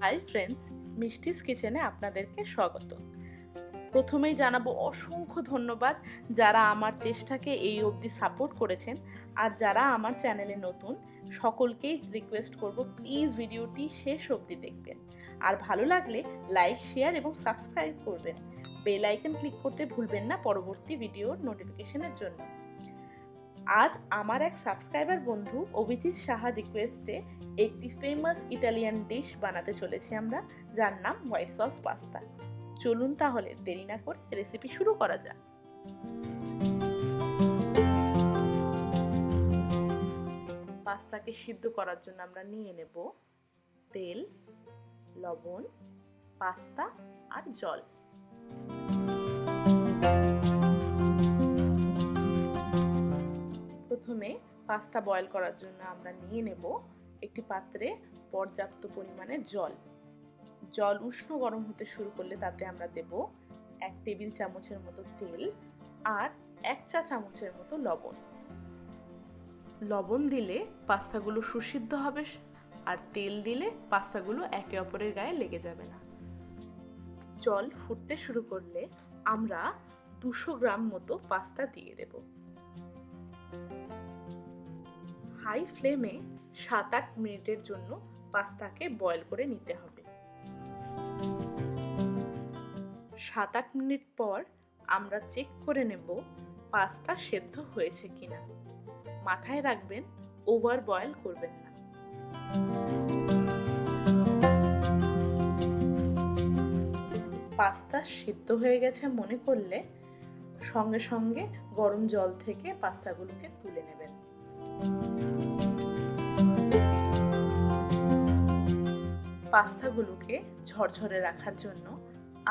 Hi friends, মিষ্টিস কিচেনে আপনাদেরকে স্বাগত। প্রথমেই জানাবো অসংখ্য ধন্যবাদ যারা আমার চেষ্টাকে এই অবধি সাপোর্ট করেছেন, আর যারা আমার চ্যানেলে নতুন সকলকেই রিকোয়েস্ট করব প্লিজ ভিডিওটি শেষ অবধি দেখবেন, আর ভালো লাগলে লাইক, শেয়ার এবং সাবস্ক্রাইব করবেন। বেল আইকন ক্লিক করতে ভুলবেন না পরবর্তী ভিডিওর নোটিফিকেশনের জন্য। আজ আমার এক সাবস্ক্রাইবার বন্ধু অভিজিৎ সাহা রিকোয়েস্টে একটি ফেমাস ইটালিয়ান ডিশ বানাতে চলেছি আমরা, যার নাম হোয়াইট সস পাস্তা। চলুন তাহলে দেরি না করে রেসিপি শুরু করা যাক। পাস্তাকে সিদ্ধ করার জন্য আমরা নিয়ে নেব তেল, লবণ, পাস্তা আর জল। প্রথমে পাস্তা বয়েল করার জন্য আমরা নিয়ে নেব একটি পাত্রে পর্যাপ্ত পরিমাণে জল। জল উষ্ণ গরম হতে শুরু করলে তাতে আমরা দেব 1 টেবিল চামচের মতো তেল আর 1 চা চামচের মতো লবণ। লবণ দিলে পাস্তাগুলো সুসিদ্ধ হবে, আর তেল দিলে পাস্তাগুলো একে অপরের গায়ে লেগে যাবে না। জল ফুটতে শুরু করলে আমরা 200 গ্রাম মতো পাস্তা দিয়ে দেব। হাই ফ্লেমে 7-8 মিনিটের জন্য পাস্তাকে বয়েল করে নিতে হবে। 7-8 মিনিট পর আমরা চেক করে নেব পাস্তা সেদ্ধ হয়েছে কিনা। মাথায় রাখবেন ওভার বয়েল করবেন না। পাস্তা সিদ্ধ হয়ে গেছে মনে করলে সঙ্গে সঙ্গে গরম জল থেকে পাস্তাগুলোকে তুলে নেবেন। পাস্তাগুলোকে ঝরঝরে রাখার জন্য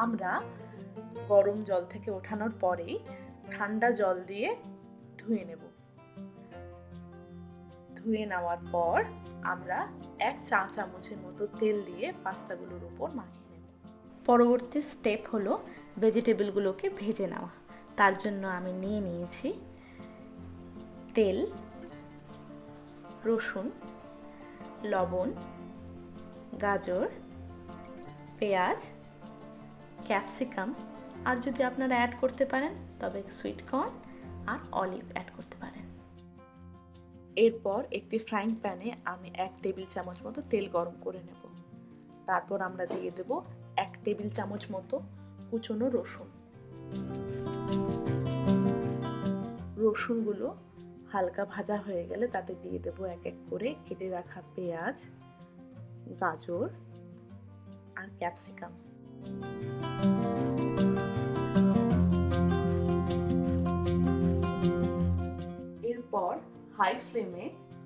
আমরা গরম জল থেকে ওঠানোর পরেই ঠান্ডা জল দিয়ে ধুয়ে নেব। ধুয়ে নেওয়ার পর আমরা 1 চা চামচের মতো তেল দিয়ে পাস্তাগুলোর উপর মাখিয়ে নেব। পরবর্তী স্টেপ হলো ভেজিটেবলগুলোকে ভেজে নেওয়া। তার জন্য আমি নিয়ে নিয়েছি তেল, রসুন, লবণ, গাজর, পেঁয়াজ, ক্যাপসিকাম, আর যদি আপনারা অ্যাড করতে পারেন তবে সুইট কর্ন আর অলিভ অ্যাড করতে পারেন। এরপর একটি ফ্রাইং প্যানে আমি 1 টেবিল চামচ মতো তেল গরম করে নেব। তারপর আমরা দিয়ে দেব 1 টেবিল চামচ মতো কুচনো রসুন। রসুনগুলো হালকা ভাজা হয়ে গেলে তাতে দিয়ে দেব এক এক করে কেটে রাখা পেঁয়াজ, গাজর আর ক্যাপসিকাম। এরপর হাই ফ্লেমে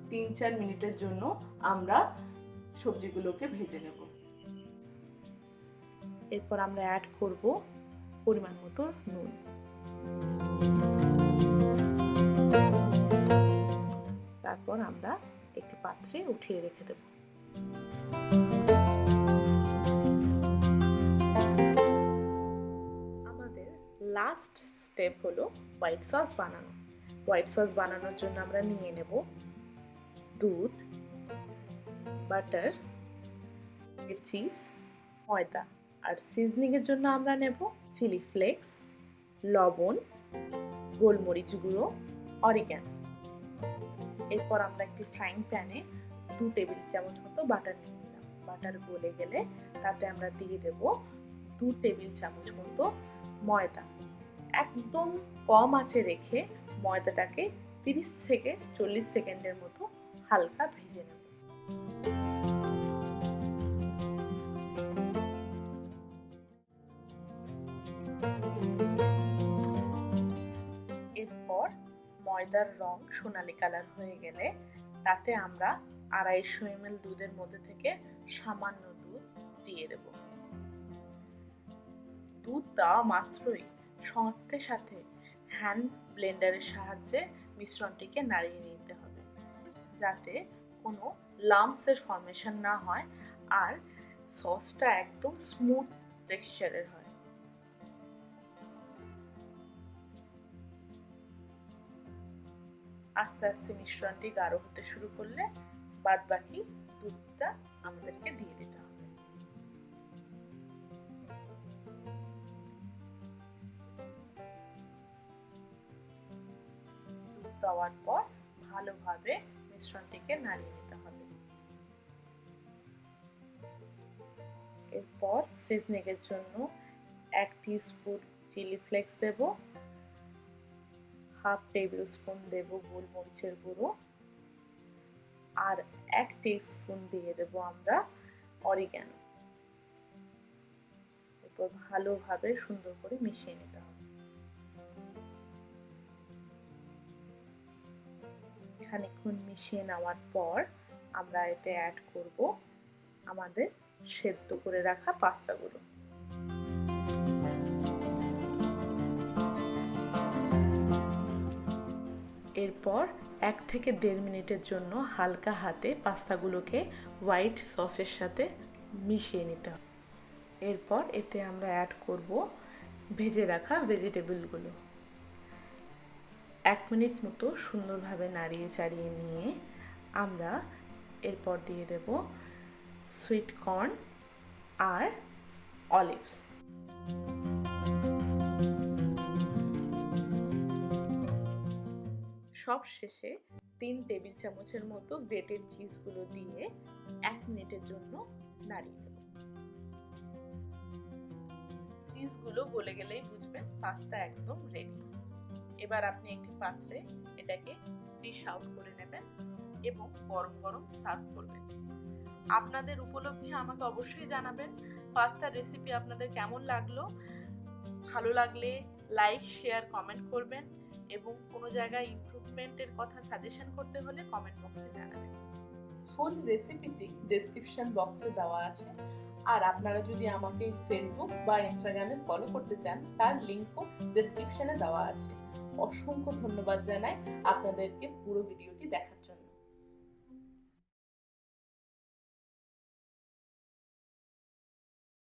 3-4 মিনিটের জন্য আমরা সবজিগুলোকে ভেজে নেব। এরপর আমরা অ্যাড করব পরিমাণ মতো নুন। তারপর আমরা একটি পাত্রে উঠিয়ে রেখে দেব। আমাদের লাস্ট স্টেপ হলো হোয়াইট সস বানানো। হোয়াইট সস বানানোর জন্য আমরা নিয়ে নেব দুধ, বাটার, চিজ, ময়দা, আর সিজনিং এর জন্য আমরা নেব চিলি ফ্লেক্স, লবণ, গোলমরিচ গুঁড়ো, অরিগ্যানো। এরপর আমরা একটি ফ্রাইং প্যানে 2 টেবিল চামচ মতো বাটার নিয়ে নিলাম। বাটার গলে গেলে তাতে আমরা দিয়ে দেব 2 টেবিল চামচ মতো ময়দা। একদম কম আঁচে রেখে ময়দাটাকে 30 থেকে 40 সেকেন্ডের মতো হালকা ভেজে নেব। এরপর ময়দার রং সোনালী কালার হয়ে গেলে তাতে আমরা 250 ml দুধের মধ্যে থেকে সামান্য দুধ দিয়ে দেব। দুধ দেওয়া মাত্রই সাথে সাথে হ্যান্ড ব্লেন্ডারের সাহায্যে মিশ্রণটিকে নাড়িয়ে নিতে হবে, যাতে কোনো লাম্পসের ফর্মেশন না হয় আর সসটা একদম স্মুথ টেক্সচারের হয়। আস্তে আস্তে মিশ্রণটি গাঢ় হতে শুরু করলে বাদবাকি দুধটা আমাদেরকে দিয়ে দিতে হবে। দেওয়ার পর ভালোভাবে মিশ্রণটিকে নাড়িয়ে নিতে হবে। এরপর সিজনিং এর জন্য 1 টিস্পুন চিলি ফ্লেক্স দেব, হাফ টেবিল স্পুন দেব গোলমরিচের গুঁড়ো, আর 1 টিস্পুন দিয়ে দেব আমরা অরিগ্যানো। এরপর ভালোভাবে সুন্দর করে মিশিয়ে নিতে হবে। খানিকক্ষণ মিশিয়ে নেওয়ার পর আমরা এতে অ্যাড করব আমাদের সেদ্ধ করে রাখা পাস্তাগুলো। এরপর 1 থেকে 1.5 মিনিটের জন্য হালকা হাতে পাস্তাগুলোকে হোয়াইট সসের সাথে মিশিয়ে নিতে হবে। এরপর এতে আমরা অ্যাড করব ভেজে রাখা ভেজিটেবলগুলো। 1 মিনিট মতো সুন্দরভাবে নাড়িয়ে চাড়িয়ে নিয়ে আমরা এরপর দিয়ে দেব সুইট কর্ন আর অলিভস। সব শেষে 3 টেবিল চামচের মতো গ্রেটেড চিজগুলো দিয়ে 1 মিনিটের জন্য নাড়িয়ে দেব। চিজগুলো গলে গেলেই বুঝবেন পাস্তা একদম রেডি। এবার আপনি একটি পাত্রে এটাকে ডিশ আউট করে নেবেন এবং গরম গরম সার্ভ করবেন। আপনাদের উপলব্ধি আমাকে অবশ্যই জানাবেন। পাস্তার রেসিপি আপনাদের কেমন লাগলো? ভালো লাগলে লাইক, শেয়ার, কমেন্ট করবেন এবং কোনো জায়গায় ইমপ্রুভমেন্টের কথা সাজেশন করতে হলে কমেন্ট বক্সে জানাবেন। ফুল রেসিপিটি ডেসক্রিপশন বক্সে দেওয়া আছে। আর আপনারা যদি আমাকে ফেসবুক বা ইনস্টাগ্রামে ফলো করতে চান তার লিঙ্কও ডেসক্রিপশনে দেওয়া আছে। অসংখ্য ধন্যবাদ জানাই আপনাদেরকে পুরো ভিডিওটি দেখার জন্য।